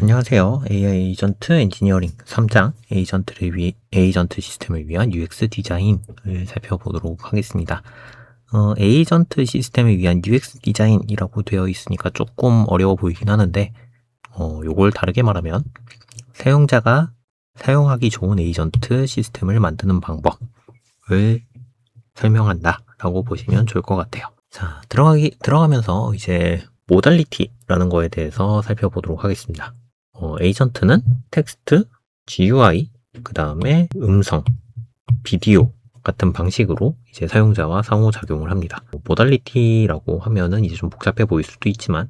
안녕하세요. AI 에이전트 엔지니어링 3장 에이전트 시스템을 위한 UX 디자인을 살펴보도록 하겠습니다. 에이전트 시스템을 위한 UX 디자인이라고 되어 있으니까 조금 어려워 보이긴 하는데, 요걸 다르게 말하면 사용자가 사용하기 좋은 에이전트 시스템을 만드는 방법을 설명한다라고 보시면 좋을 것 같아요. 자, 들어가면서 이제 모달리티라는 거에 대해서 살펴보도록 하겠습니다. 에이전트는 텍스트, GUI, 그 다음에 음성, 비디오 같은 방식으로 이제 사용자와 상호작용을 합니다. 모달리티라고 하면은 이제 좀 복잡해 보일 수도 있지만,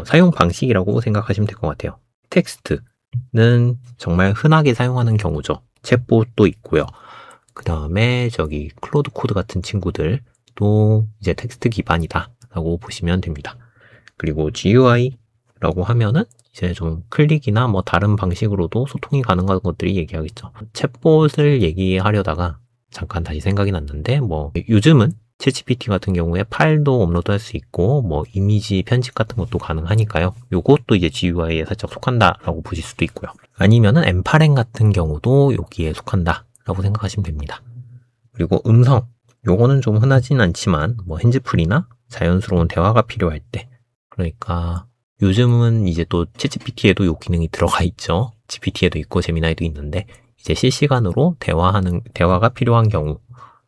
사용 방식이라고 생각하시면 될 것 같아요. 텍스트는 정말 흔하게 사용하는 경우죠. 챗봇도 있고요. 그 다음에 클로드 코드 같은 친구들도 이제 텍스트 기반이다 라고 보시면 됩니다. 그리고 GUI라고 하면은 이제 좀 클릭이나 뭐 다른 방식으로도 소통이 가능한 것들이 얘기하겠죠. 챗봇을 얘기하려다가 잠깐 다시 생각이 났는데, 요즘은 챗GPT 같은 경우에 파일도 업로드할 수 있고 뭐 이미지 편집 같은 것도 가능하니까요. 요것도 이제 GUI에 살짝 속한다라고 보실 수도 있고요. 아니면은 엠파렌 같은 경우도 여기에 속한다라고 생각하시면 됩니다. 그리고 음성, 요거는 좀 흔하진 않지만 뭐 핸즈프리나 자연스러운 대화가 필요할 때, 그러니까 요즘은 이제 또 챗GPT에도 요 기능이 들어가 있죠. GPT에도 있고 제미나이도 있는데, 이제 실시간으로 대화가 필요한 경우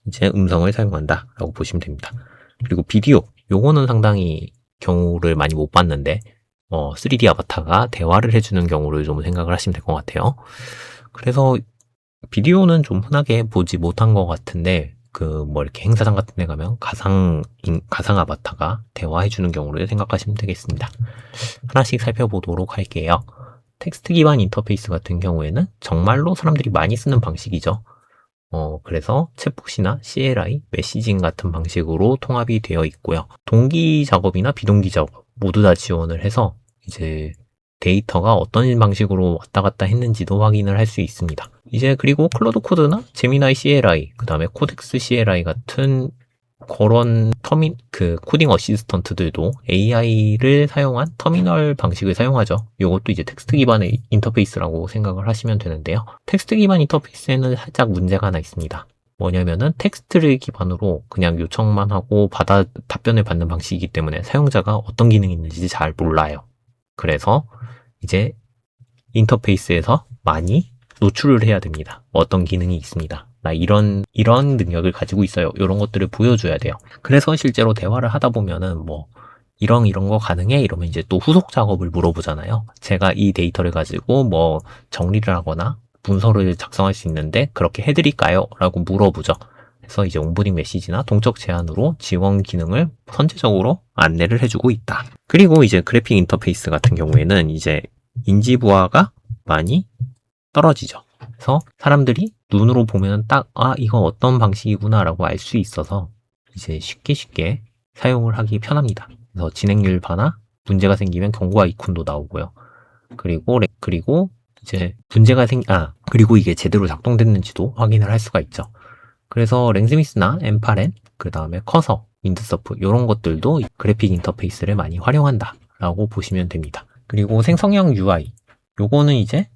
이제 음성을 사용한다라고 보시면 됩니다. 그리고 비디오, 요거는 상당히 경우를 많이 못 봤는데 3D 아바타가 대화를 해주는 경우를 좀 생각을 하시면 될 것 같아요. 그래서 비디오는 좀 흔하게 보지 못한 것 같은데, 이렇게 행사장 같은 데 가면 가상 아바타가 대화해주는 경우를 생각하시면 되겠습니다. 하나씩 살펴보도록 할게요. 텍스트 기반 인터페이스 같은 경우에는 정말로 사람들이 많이 쓰는 방식이죠. 그래서 챗봇이나 CLI, 메시징 같은 방식으로 통합이 되어 있고요. 동기 작업이나 비동기 작업 모두 다 지원을 해서 이제 데이터가 어떤 방식으로 왔다 갔다 했는지도 확인을 할 수 있습니다. 이제 그리고 클로드 코드나 제미나이 CLI, 그 다음에 코덱스 CLI 같은 그런 코딩 어시스턴트들도 AI를 사용한 터미널 방식을 사용하죠. 이것도 이제 텍스트 기반의 인터페이스라고 생각을 하시면 되는데요. 텍스트 기반 인터페이스에는 살짝 문제가 하나 있습니다. 뭐냐면은 텍스트를 기반으로 그냥 요청만 하고 답변을 받는 방식이기 때문에 사용자가 어떤 기능이 있는지 잘 몰라요. 그래서 이제 인터페이스에서 많이 노출을 해야 됩니다. 어떤 기능이 있습니다. 나 이런 능력을 가지고 있어요. 이런 것들을 보여줘야 돼요. 그래서 실제로 대화를 하다 보면은 이런 거 가능해? 이러면 이제 또 후속 작업을 물어보잖아요. 제가 이 데이터를 가지고 정리를 하거나 문서를 작성할 수 있는데 그렇게 해드릴까요? 라고 물어보죠. 그래서 이제 온보딩 메시지나 동적 제안으로 지원 기능을 선제적으로 안내를 해주고 있다. 그리고 이제 그래픽 인터페이스 같은 경우에는 이제 인지 부하가 많이 떨어지죠. 그래서 사람들이 눈으로 보면 이거 어떤 방식이구나 라고 알 수 있어서 이제 쉽게 사용을 하기 편합니다. 그래서 진행률 바나 문제가 생기면 경고 아이콘도 나오고요. 그리고 이제 그리고 이게 제대로 작동됐는지도 확인을 할 수가 있죠. 그래서 랭스미스나 엠파렌, 그 다음에 커서, 윈드서프 이런 것들도 그래픽 인터페이스를 많이 활용한다 라고 보시면 됩니다. 그리고 생성형 UI, 요거는 이제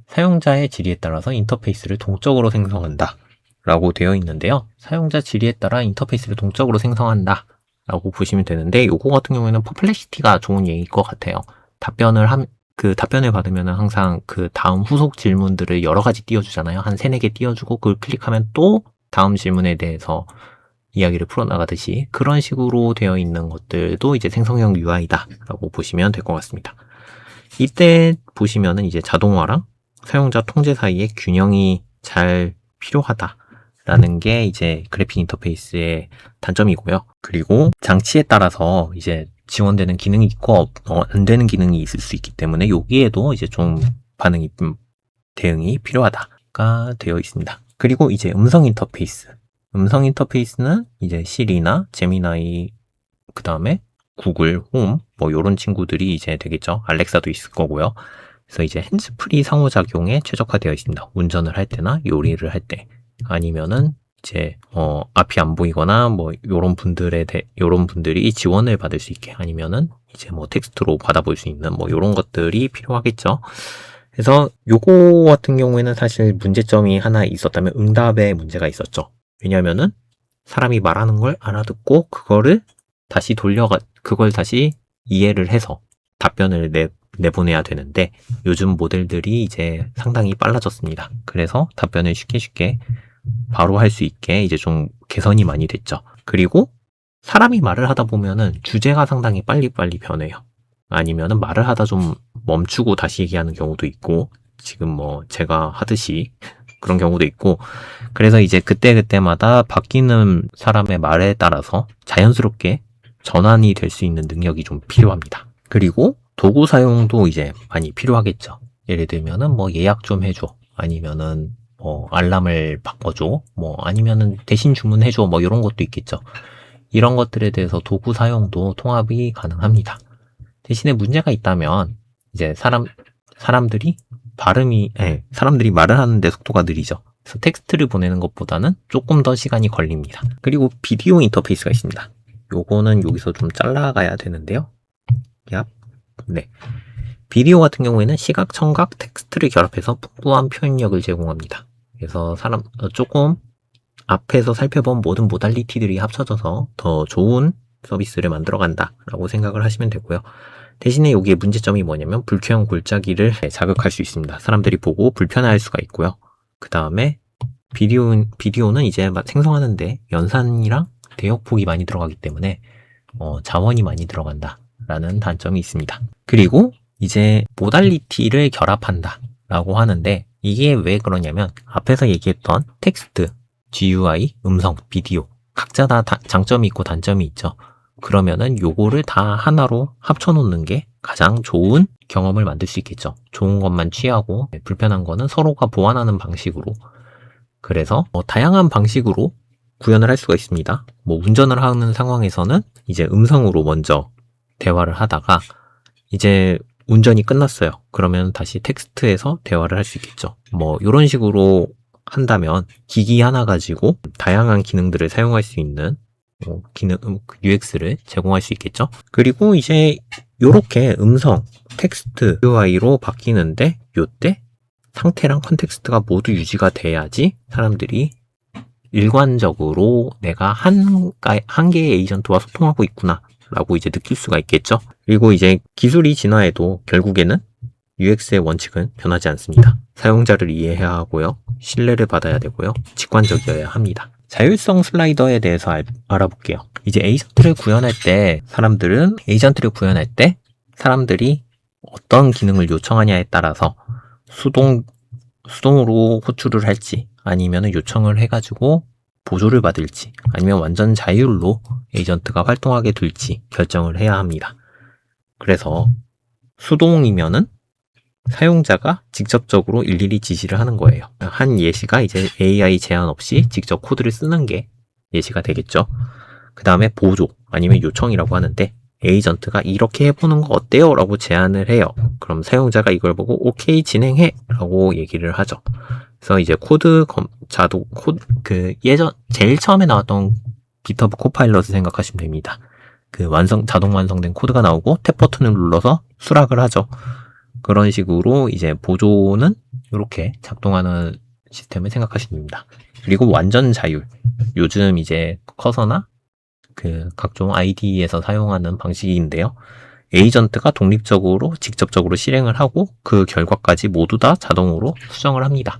사용자의 질의에 따라서 인터페이스를 동적으로 생성한다 라고 되어 있는데요. 사용자 질의에 따라 인터페이스를 동적으로 생성한다 라고 보시면 되는데, 요거 같은 경우에는 퍼플렉시티가 좋은 얘기일 것 같아요. 답변을 받으면 항상 다음 후속 질문들을 여러 가지 띄워주잖아요. 한 3-4개 띄워주고 그걸 클릭하면 또 다음 질문에 대해서 이야기를 풀어나가듯이 그런 식으로 되어 있는 것들도 이제 생성형 UI다 라고 보시면 될 것 같습니다. 이때 보시면은 이제 자동화랑 사용자 통제 사이의 균형이 잘 필요하다라는 게 이제 그래픽 인터페이스의 단점이고요. 그리고 장치에 따라서 이제 지원되는 기능이 있고 안 되는 기능이 있을 수 있기 때문에 여기에도 이제 좀 대응이 필요하다가 되어 있습니다. 그리고 이제 음성 인터페이스는 이제 시리나 제미나이, 그 다음에 구글 홈 이런 친구들이 이제 되겠죠. 알렉사도 있을 거고요. 그래서 이제 핸즈프리 상호작용에 최적화되어 있습니다. 운전을 할 때나 요리를 할 때, 아니면은 이제 앞이 안 보이거나 뭐 요런 분들이 지원을 받을 수 있게, 아니면은 이제 뭐 텍스트로 받아볼 수 있는 뭐 요런 것들이 필요하겠죠. 그래서 요거 같은 경우에는 사실 문제점이 하나 있었다면 응답에 문제가 있었죠. 왜냐면은 사람이 말하는 걸 알아듣고 그걸 다시 이해를 해서 답변을 내보내야 되는데, 요즘 모델들이 이제 상당히 빨라졌습니다. 그래서 답변을 쉽게 바로 할 수 있게 이제 좀 개선이 많이 됐죠. 그리고 사람이 말을 하다 보면은 주제가 상당히 빨리빨리 변해요. 아니면은 말을 하다 좀 멈추고 다시 얘기하는 경우도 있고, 지금 뭐 제가 하듯이 그런 경우도 있고, 그래서 이제 그때마다 바뀌는 사람의 말에 따라서 자연스럽게 전환이 될 수 있는 능력이 좀 필요합니다. 그리고 도구 사용도 이제 많이 필요하겠죠. 예를 들면은 뭐 예약 좀 해줘, 아니면은 뭐 알람을 바꿔줘, 뭐 아니면은 대신 주문해줘, 뭐 이런 것도 있겠죠. 이런 것들에 대해서 도구 사용도 통합이 가능합니다. 대신에 문제가 있다면 이제 사람들이 말을 하는데 속도가 느리죠. 그래서 텍스트를 보내는 것보다는 조금 더 시간이 걸립니다. 그리고 비디오 인터페이스가 있습니다. 요거는 여기서 좀 잘라가야 되는데요. 네. 비디오 같은 경우에는 시각, 청각, 텍스트를 결합해서 풍부한 표현력을 제공합니다. 그래서 조금 앞에서 살펴본 모든 모달리티들이 합쳐져서 더 좋은 서비스를 만들어 간다라고 생각을 하시면 되고요. 대신에 여기에 문제점이 뭐냐면 불쾌한 골짜기를 자극할 수 있습니다. 사람들이 보고 불편해할 수가 있고요. 그 다음에 비디오는 이제 생성하는데 연산이랑 대역폭이 많이 들어가기 때문에 자원이 많이 들어간다라는 단점이 있습니다. 그리고 이제 모달리티를 결합한다 라고 하는데, 이게 왜 그러냐면 앞에서 얘기했던 텍스트, GUI, 음성, 비디오 각자 다 장점이 있고 단점이 있죠. 그러면은 요거를 다 하나로 합쳐놓는 게 가장 좋은 경험을 만들 수 있겠죠. 좋은 것만 취하고 불편한 거는 서로가 보완하는 방식으로. 그래서 다양한 방식으로 구현을 할 수가 있습니다. 뭐 운전을 하는 상황에서는 이제 음성으로 먼저 대화를 하다가 이제 운전이 끝났어요. 그러면 다시 텍스트에서 대화를 할 수 있겠죠. 뭐 이런 식으로 한다면 기기 하나 가지고 다양한 기능들을 사용할 수 있는 UX를 제공할 수 있겠죠. 그리고 이제 요렇게 음성, 텍스트, UI로 바뀌는데 요때 상태랑 컨텍스트가 모두 유지가 돼야지 사람들이 일관적으로 내가 한 개의 에이전트와 소통하고 있구나 라고 이제 느낄 수가 있겠죠. 그리고 이제 기술이 진화해도 결국에는 UX의 원칙은 변하지 않습니다. 사용자를 이해해야 하고요. 신뢰를 받아야 되고요. 직관적이어야 합니다. 자율성 슬라이더에 대해서 알아볼게요. 이제 에이전트를 구현할 때 사람들이 어떤 기능을 요청하냐에 따라서 수동으로 호출을 할지, 아니면 요청을 해가지고 보조를 받을지, 아니면 완전 자율로 에이전트가 활동하게 될지 결정을 해야 합니다. 그래서 수동이면은 사용자가 직접적으로 일일이 지시를 하는 거예요. 한 예시가 이제 AI 제한 없이 직접 코드를 쓰는 게 예시가 되겠죠. 그 다음에 보조 아니면 요청이라고 하는데, 에이전트가 이렇게 해보는 거 어때요? 라고 제안을 해요. 그럼 사용자가 이걸 보고 오케이 진행해 라고 얘기를 하죠. 그래서 이제 제일 처음에 나왔던 GitHub 코파일럿을 생각하시면 됩니다. 자동 완성된 코드가 나오고 탭 버튼을 눌러서 수락을 하죠. 그런 식으로 이제 보조는 이렇게 작동하는 시스템을 생각하시면 됩니다. 그리고 완전 자율. 요즘 이제 커서나 각종 IDE에서 사용하는 방식인데요. 에이전트가 독립적으로 직접적으로 실행을 하고 그 결과까지 모두 다 자동으로 수정을 합니다.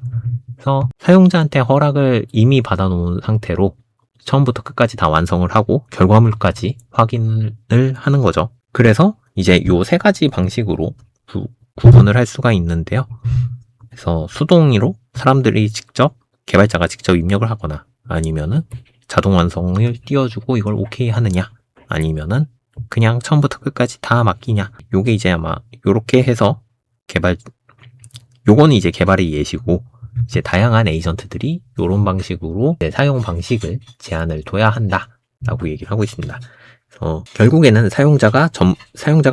그래서 사용자한테 허락을 이미 받아놓은 상태로 처음부터 끝까지 다 완성을 하고 결과물까지 확인을 하는 거죠. 그래서 이제 요 세 가지 방식으로 구분을 할 수가 있는데요. 그래서 수동으로 개발자가 직접 입력을 하거나, 아니면은 자동 완성을 띄워주고 이걸 오케이 하느냐, 아니면은 그냥 처음부터 끝까지 다 맡기냐. 요게 이제 아마 요렇게 해서 요거는 이제 개발의 예시고, 이제 다양한 에이전트들이 요런 방식으로 사용 방식을 제한을 둬야 한다라고 얘기를 하고 있습니다. 결국에는 사용자가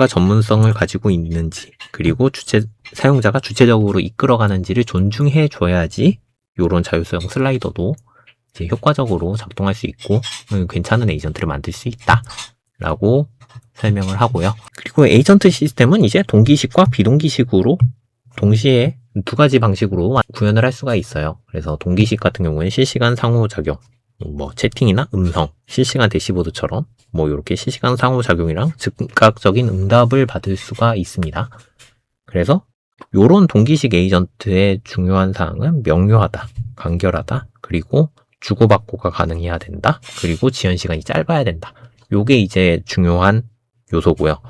전문성을 가지고 있는지, 그리고 사용자가 주체적으로 이끌어가는지를 존중해 줘야지 요런 자율성 슬라이더도 이제 효과적으로 작동할 수 있고 괜찮은 에이전트를 만들 수 있다라고 설명을 하고요. 그리고 에이전트 시스템은 이제 동기식과 비동기식으로 동시에 두 가지 방식으로 구현을 할 수가 있어요. 그래서 동기식 같은 경우에는 실시간 상호작용, 뭐 채팅이나 음성, 실시간 대시보드처럼 뭐 이렇게 실시간 상호작용이랑 즉각적인 응답을 받을 수가 있습니다. 그래서 이런 동기식 에이전트의 중요한 사항은 명료하다, 간결하다, 그리고 주고받고가 가능해야 된다, 그리고 지연 시간이 짧아야 된다. 요게 이제 중요한 요소고요.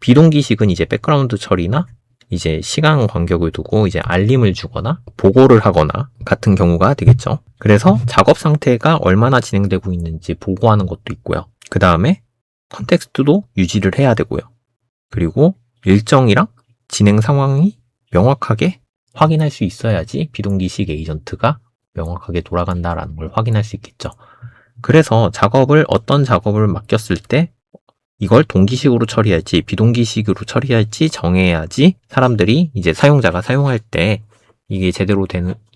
비동기식은 이제 백그라운드 처리나 이제 시간 간격을 두고 이제 알림을 주거나 보고를 하거나 같은 경우가 되겠죠. 그래서 작업 상태가 얼마나 진행되고 있는지 보고하는 것도 있고요. 그 다음에 컨텍스트도 유지를 해야 되고요. 그리고 일정이랑 진행 상황이 명확하게 확인할 수 있어야지 비동기식 에이전트가 명확하게 돌아간다라는 걸 확인할 수 있겠죠. 그래서 어떤 작업을 맡겼을 때 이걸 동기식으로 처리할지 비동기식으로 처리할지 정해야지 사람들이 이제 사용자가 사용할 때 이게 제대로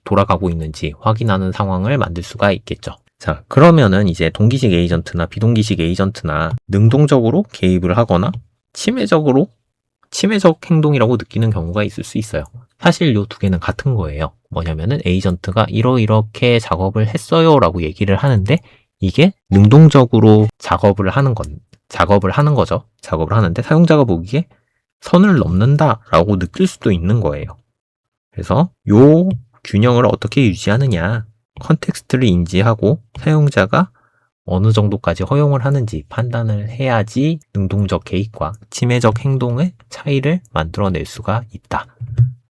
돌아가고 있는지 확인하는 상황을 만들 수가 있겠죠. 자, 그러면은 이제 동기식 에이전트나 비동기식 에이전트나 능동적으로 개입을 하거나 침해적 행동이라고 느끼는 경우가 있을 수 있어요. 사실 이 두 개는 같은 거예요. 뭐냐면은 에이전트가 이렇게 작업을 했어요 라고 얘기를 하는데 이게 능동적으로 작업을 하는 거죠. 작업을 하는데 사용자가 보기에 선을 넘는다라고 느낄 수도 있는 거예요. 그래서 요 균형을 어떻게 유지하느냐, 컨텍스트를 인지하고 사용자가 어느 정도까지 허용을 하는지 판단을 해야지 능동적 개입과 침해적 행동의 차이를 만들어낼 수가 있다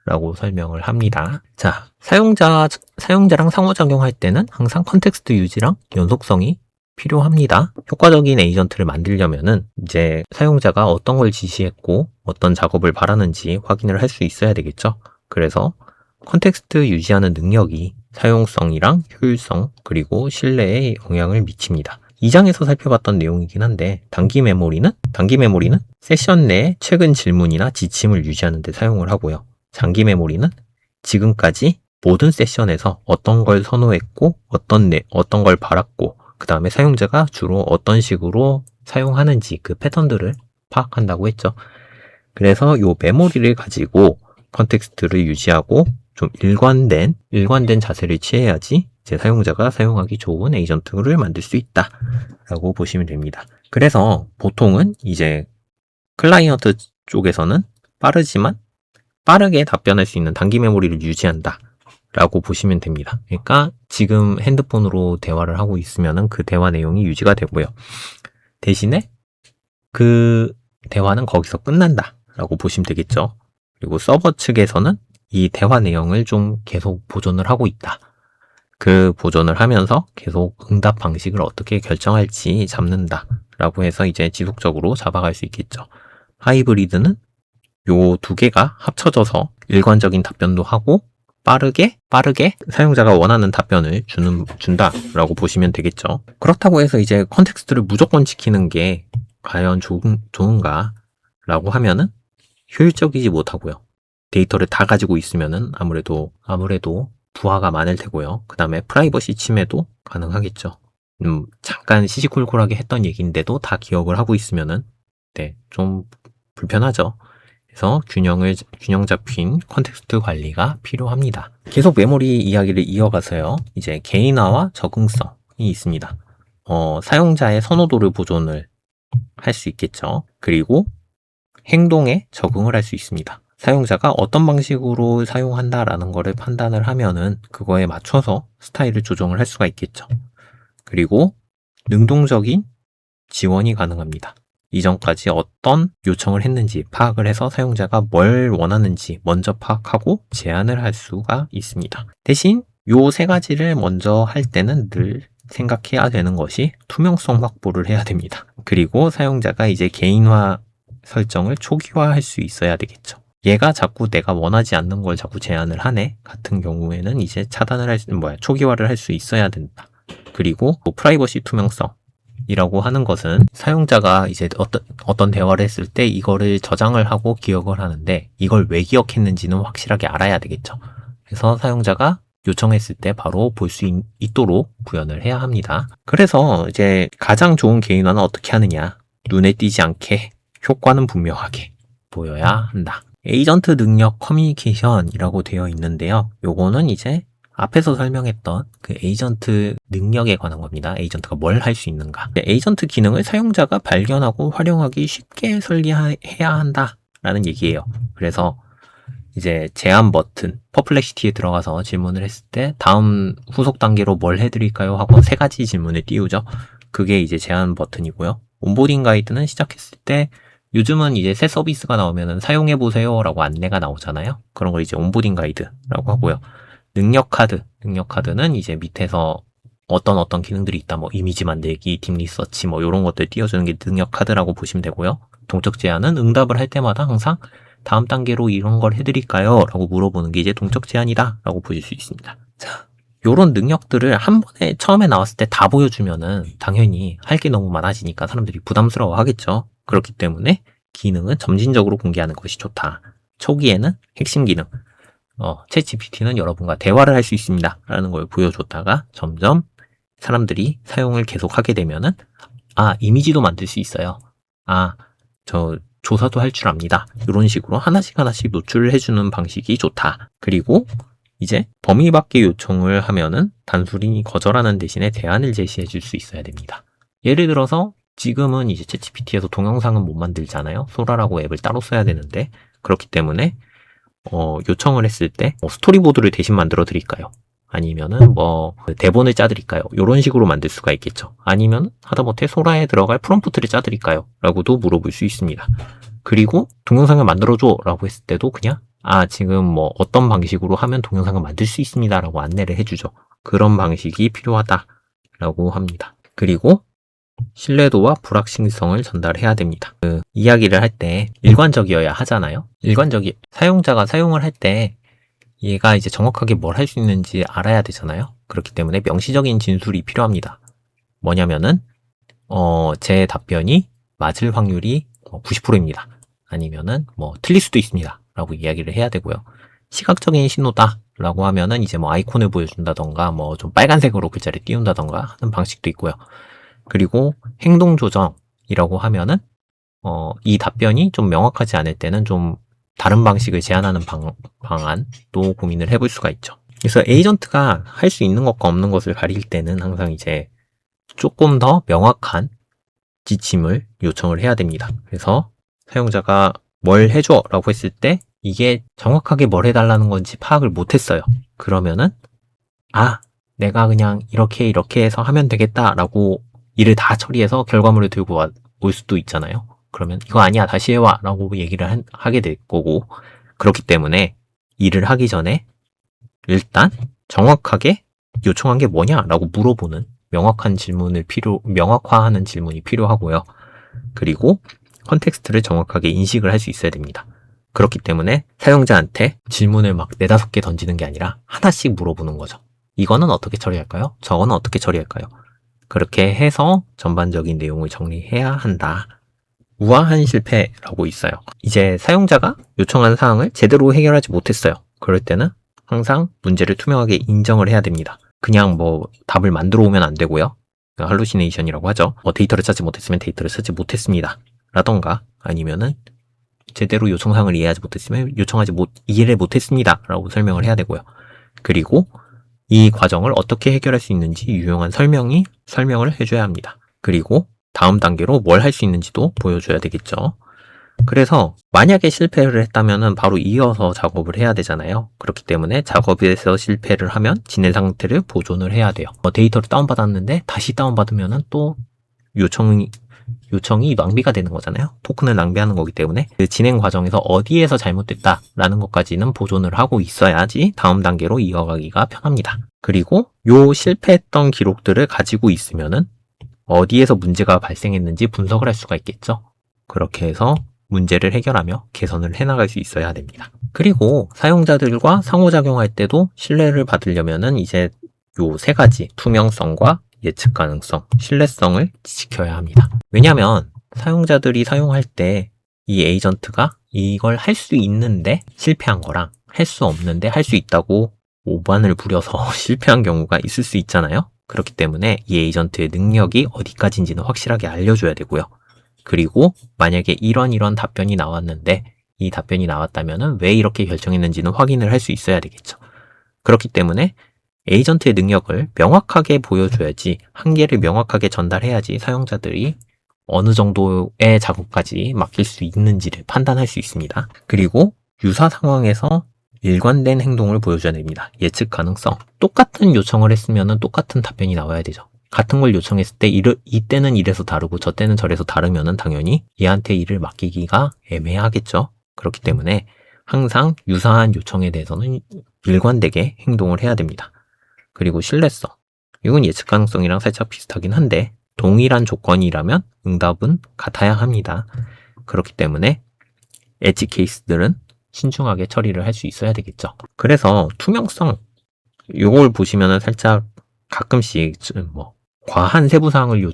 라고 설명을 합니다. 자, 사용자랑 상호작용할 때는 항상 컨텍스트 유지랑 연속성이 필요합니다. 효과적인 에이전트를 만들려면은 이제 사용자가 어떤 걸 지시했고 어떤 작업을 바라는지 확인을 할 수 있어야 되겠죠. 그래서 컨텍스트 유지하는 능력이 사용성이랑 효율성 그리고 신뢰에 영향을 미칩니다. 2장에서 살펴봤던 내용이긴 한데 단기 메모리는 세션 내 최근 질문이나 지침을 유지하는 데 사용을 하고요. 장기 메모리는 지금까지 모든 세션에서 어떤 걸 선호했고 어떤 걸 바랐고 그 다음에 사용자가 주로 어떤 식으로 사용하는지 그 패턴들을 파악한다고 했죠. 그래서 요 메모리를 가지고 컨텍스트를 유지하고 좀 일관된 자세를 취해야지 제 사용자가 사용하기 좋은 에이전트를 만들 수 있다 라고 보시면 됩니다. 그래서 보통은 이제 클라이언트 쪽에서는 빠르지만 빠르게 답변할 수 있는 단기 메모리를 유지한다 라고 보시면 됩니다. 그러니까 지금 핸드폰으로 대화를 하고 있으면은 그 대화 내용이 유지가 되고요. 대신에 그 대화는 거기서 끝난다 라고 보시면 되겠죠. 그리고 서버 측에서는 이 대화 내용을 좀 계속 보존을 하고 있다. 그 보존을 하면서 계속 응답 방식을 어떻게 결정할지 잡는다 라고 해서 이제 지속적으로 잡아갈 수 있겠죠. 하이브리드는 요 두 개가 합쳐져서 일관적인 답변도 하고 빠르게 사용자가 원하는 답변을 준다라고 보시면 되겠죠. 그렇다고 해서 이제 컨텍스트를 무조건 지키는 게 과연 좋은가라고 하면은 효율적이지 못하고요. 데이터를 다 가지고 있으면은 아무래도 부하가 많을 테고요. 그 다음에 프라이버시 침해도 가능하겠죠. 잠깐 시시콜콜하게 했던 얘기인데도 다 기억을 하고 있으면은 좀 불편하죠. 그래서 균형 잡힌 컨텍스트 관리가 필요합니다. 계속 메모리 이야기를 이어가서요. 이제 개인화와 적응성이 있습니다. 사용자의 선호도를 보존을 할 수 있겠죠. 그리고 행동에 적응을 할 수 있습니다. 사용자가 어떤 방식으로 사용한다라는 거를 판단을 하면은 그거에 맞춰서 스타일을 조정을 할 수가 있겠죠. 그리고 능동적인 지원이 가능합니다. 이전까지 어떤 요청을 했는지 파악을 해서 사용자가 뭘 원하는지 먼저 파악하고 제안을 할 수가 있습니다. 대신 요 세 가지를 먼저 할 때는 늘 생각해야 되는 것이 투명성 확보를 해야 됩니다. 그리고 사용자가 이제 개인화 설정을 초기화할 수 있어야 되겠죠. 얘가 자꾸 내가 원하지 않는 걸 자꾸 제안을 하네 같은 경우에는 이제 초기화를 할 수 있어야 된다. 그리고 프라이버시 투명성이라고 하는 것은 사용자가 이제 어떤 대화를 했을 때 이거를 저장을 하고 기억을 하는데 이걸 왜 기억했는지는 확실하게 알아야 되겠죠. 그래서 사용자가 요청했을 때 바로 볼 수 있도록 구현을 해야 합니다. 그래서 이제 가장 좋은 개인화는 어떻게 하느냐. 눈에 띄지 않게 효과는 분명하게 보여야 한다. 에이전트 능력 커뮤니케이션이라고 되어 있는데요. 요거는 이제 앞에서 설명했던 그 에이전트 능력에 관한 겁니다. 에이전트가 뭘 할 수 있는가. 에이전트 기능을 사용자가 발견하고 활용하기 쉽게 설계해야 한다라는 얘기예요. 그래서 이제 제안 버튼, 퍼플렉시티에 들어가서 질문을 했을 때 다음 후속 단계로 뭘 해드릴까요? 하고 3가지 질문을 띄우죠. 그게 이제 제안 버튼이고요. 온보딩 가이드는 시작했을 때 요즘은 이제 새 서비스가 나오면은 사용해보세요 라고 안내가 나오잖아요. 그런 걸 이제 온보딩 가이드라고 하고요. 능력 카드는 이제 밑에서 어떤 기능들이 있다. 뭐 이미지 만들기, 딥 리서치 뭐 이런 것들 띄워주는 게 능력 카드라고 보시면 되고요. 동적 제안은 응답을 할 때마다 항상 다음 단계로 이런 걸 해드릴까요? 라고 물어보는 게 이제 동적 제안이다 라고 보실 수 있습니다. 자, 요런 능력들을 한 번에 처음에 나왔을 때 다 보여주면은 당연히 할 게 너무 많아지니까 사람들이 부담스러워 하겠죠. 그렇기 때문에 기능은 점진적으로 공개하는 것이 좋다. 초기에는 핵심 기능, 챗GPT는 여러분과 대화를 할 수 있습니다 라는 걸 보여줬다가 점점 사람들이 사용을 계속하게 되면은 이미지도 만들 수 있어요. 저 조사도 할 줄 압니다. 이런 식으로 하나씩 노출을 해주는 방식이 좋다. 그리고 이제 범위 밖의 요청을 하면은 단순히 거절하는 대신에 대안을 제시해 줄 수 있어야 됩니다. 예를 들어서 지금은 이제 챗GPT에서 동영상은 못 만들잖아요. 소라라고 앱을 따로 써야 되는데 그렇기 때문에 요청을 했을 때 스토리보드를 대신 만들어 드릴까요? 아니면은 대본을 짜드릴까요? 이런 식으로 만들 수가 있겠죠. 아니면 하다못해 소라에 들어갈 프롬프트를 짜드릴까요? 라고도 물어볼 수 있습니다. 그리고 동영상을 만들어줘 라고 했을 때도 그냥 지금 어떤 방식으로 하면 동영상을 만들 수 있습니다 라고 안내를 해주죠. 그런 방식이 필요하다라고 합니다. 그리고 신뢰도와 불확실성을 전달해야 됩니다. 이야기를 할 때 일관적이어야 하잖아요. 사용자가 사용을 할 때 얘가 이제 정확하게 뭘 할 수 있는지 알아야 되잖아요. 그렇기 때문에 명시적인 진술이 필요합니다. 뭐냐면은 제 답변이 맞을 확률이 90%입니다. 아니면은 틀릴 수도 있습니다. 라고 이야기를 해야 되고요. 시각적인 신호다 라고 하면은 이제 아이콘을 보여준다던가 좀 빨간색으로 글자를 띄운다던가 하는 방식도 있고요. 그리고 행동 조정이라고 하면은 이 답변이 좀 명확하지 않을 때는 좀 다른 방식을 제안하는 방안도 고민을 해볼 수가 있죠. 그래서 에이전트가 할 수 있는 것과 없는 것을 가릴 때는 항상 이제 조금 더 명확한 지침을 요청을 해야 됩니다. 그래서 사용자가 뭘 해줘 라고 했을 때 이게 정확하게 뭘 해달라는 건지 파악을 못했어요. 그러면은 내가 그냥 이렇게 해서 하면 되겠다 라고 일을 다 처리해서 결과물을 들고 올 수도 있잖아요. 그러면 이거 아니야 다시 해와 라고 얘기를 하게 될 거고, 그렇기 때문에 일을 하기 전에 일단 정확하게 요청한 게 뭐냐 라고 물어보는 명확화하는 질문이 필요하고요. 그리고 컨텍스트를 정확하게 인식을 할 수 있어야 됩니다. 그렇기 때문에 사용자한테 질문을 4-5개 던지는 게 아니라 하나씩 물어보는 거죠. 이거는 어떻게 처리할까요? 저거는 어떻게 처리할까요? 그렇게 해서 전반적인 내용을 정리해야 한다. 우아한 실패라고 있어요. 이제 사용자가 요청한 사항을 제대로 해결하지 못했어요. 그럴 때는 항상 문제를 투명하게 인정을 해야 됩니다. 그냥 답을 만들어 오면 안 되고요. 할루시네이션이라고 하죠. 데이터를 찾지 못했으면 데이터를 찾지 못했습니다. 라던가 아니면은 제대로 요청사항을 이해하지 못했으면 이해를 못했습니다. 라고 설명을 해야 되고요. 그리고 이 과정을 어떻게 해결할 수 있는지 유용한 설명을 해줘야 합니다. 그리고 다음 단계로 뭘 할 수 있는지도 보여줘야 되겠죠. 그래서 만약에 실패를 했다면 바로 이어서 작업을 해야 되잖아요. 그렇기 때문에 작업에서 실패를 하면 진행 상태를 보존을 해야 돼요. 데이터를 다운받았는데 다시 다운받으면 또 요청이 낭비가 되는 거잖아요. 토큰을 낭비하는 거기 때문에 그 진행 과정에서 어디에서 잘못됐다라는 것까지는 보존을 하고 있어야지 다음 단계로 이어가기가 편합니다. 그리고 요 실패했던 기록들을 가지고 있으면은 어디에서 문제가 발생했는지 분석을 할 수가 있겠죠. 그렇게 해서 문제를 해결하며 개선을 해나갈 수 있어야 됩니다. 그리고 사용자들과 상호작용할 때도 신뢰를 받으려면은 이제 요 3가지 투명성과 예측 가능성, 신뢰성을 지켜야 합니다. 왜냐하면 사용자들이 사용할 때 이 에이전트가 이걸 할 수 있는데 실패한 거랑 할 수 없는데 할 수 있다고 오반을 부려서 실패한 경우가 있을 수 있잖아요. 그렇기 때문에 이 에이전트의 능력이 어디까지인지는 확실하게 알려줘야 되고요. 그리고 만약에 이런 답변이 나왔는데 이 답변이 나왔다면 왜 이렇게 결정했는지는 확인을 할 수 있어야 되겠죠. 그렇기 때문에 에이전트의 능력을 명확하게 보여줘야지, 한계를 명확하게 전달해야지 사용자들이 어느 정도의 작업까지 맡길 수 있는지를 판단할 수 있습니다. 그리고 유사 상황에서 일관된 행동을 보여줘야 됩니다. 예측 가능성. 똑같은 요청을 했으면 똑같은 답변이 나와야 되죠. 같은 걸 요청했을 때 이때는 이래서 다르고 저때는 저래서 다르면 당연히 얘한테 일을 맡기기가 애매하겠죠. 그렇기 때문에 항상 유사한 요청에 대해서는 일관되게 행동을 해야 됩니다. 그리고 신뢰성. 이건 예측 가능성이랑 살짝 비슷하긴 한데 동일한 조건이라면 응답은 같아야 합니다. 그렇기 때문에 엣지 케이스들은 신중하게 처리를 할 수 있어야 되겠죠. 그래서 투명성, 이걸 보시면은 살짝 가끔씩 과한 세부사항을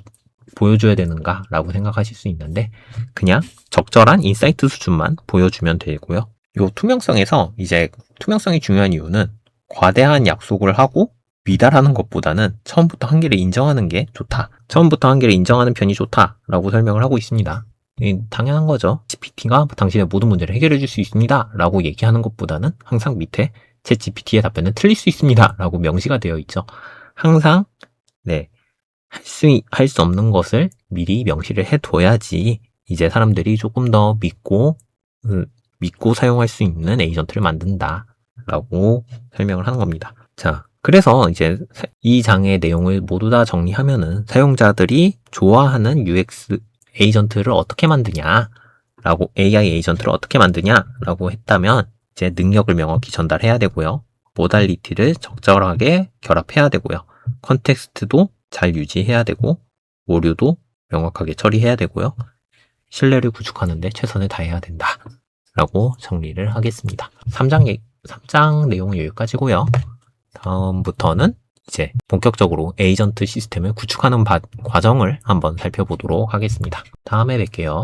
보여줘야 되는가 라고 생각하실 수 있는데 그냥 적절한 인사이트 수준만 보여주면 되고요. 이 투명성에서 이제 투명성이 중요한 이유는 과대한 약속을 하고 미달하는 것보다는 처음부터 한계를 인정하는 게 좋다. 처음부터 한계를 인정하는 편이 좋다라고 설명을 하고 있습니다. 당연한 거죠. GPT가 당신의 모든 문제를 해결해 줄 수 있습니다 라고 얘기하는 것보다는 항상 밑에 챗 GPT의 답변은 틀릴 수 있습니다 라고 명시가 되어 있죠. 항상 할 수 없는 것을 미리 명시를 해둬야지 이제 사람들이 조금 더 믿고 사용할 수 있는 에이전트를 만든다 라고 설명을 하는 겁니다. 자, 그래서 이제 이 장의 내용을 모두 다 정리하면은 사용자들이 좋아하는 UX 에이전트를 어떻게 만드냐 라고, AI 에이전트를 어떻게 만드냐 라고 했다면 이제 능력을 명확히 전달해야 되고요. 모달리티를 적절하게 결합해야 되고요. 컨텍스트도 잘 유지해야 되고 오류도 명확하게 처리해야 되고요. 신뢰를 구축하는데 최선을 다해야 된다 라고 정리를 하겠습니다. 3장 내용은 여기까지고요. 다음부터는 이제 본격적으로 에이전트 시스템을 구축하는 과정을 한번 살펴보도록 하겠습니다. 다음에 뵐게요.